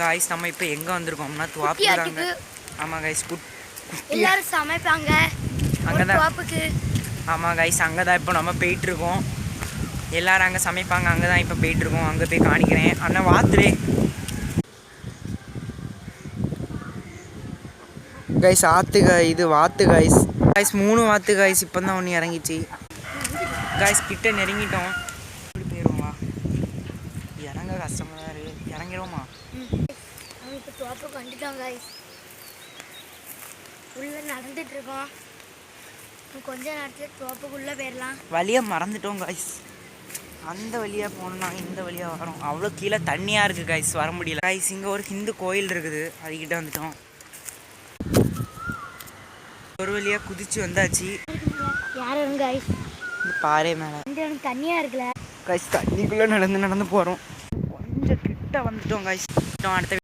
Guys நம்ம இப்போ எங்க வந்திருக்கோம்னா துவாப்புறாங்க. ஆமா गाइस எல்லாரும் சமைப்பாங்க அங்க தான் துவாப்புக்கு. ஆமா गाइस அங்க தான் இப்போ நம்ம போயிட்டு இருக்கோம். எல்லாரும் அங்க சமைப்பாங்க. அங்க தான் இப்போ போயிட்டு இருக்கோம். அங்க போய் காணிக்கிறேன். அண்ணா வாத்துரே गाइस ஆத்துங்க இது வாத்து गाइस. गाइस 3 வாத்து गाइस இப்போதான் ஒன்னு இறங்கிச்சு. गाइस கிட்ட நெருங்கிட்டோம். இப்படி போயிரோமா? இறங்க கஷ்டமா இருக்கு. இறங்கிரோமா? நம்ம இப்போ துவாப்புக்கு வந்துட்டோம் गाइस. உள்ள நடந்துட்டு இருக்கோம். கொஞ்ச நேரத்துல துவாப்புக்குள்ள போயிடலாம். வழியை மறந்துட்டோம் गाइस. அந்த வழியா போனோம்னா இந்த வழியா வரோம். அவ்வளோ கீழே தண்ணியாக இருக்குது गाइस, வர முடியல गाइस. இங்கே ஒரு ஹிந்து கோயில் இருக்குது, அதுக்கிட்ட வந்துட்டோம். ஒரு வழியாக குதிச்சு வந்தாச்சு. யாரும் गाइस இந்த பாறை மேலே இந்த தண்ணியா இருக்குல்ல गाइस, தண்ணிக்குள்ளே நடந்து போகிறோம். கொஞ்சம் கிட்ட வந்துட்டோம் गाइस. அடுத்த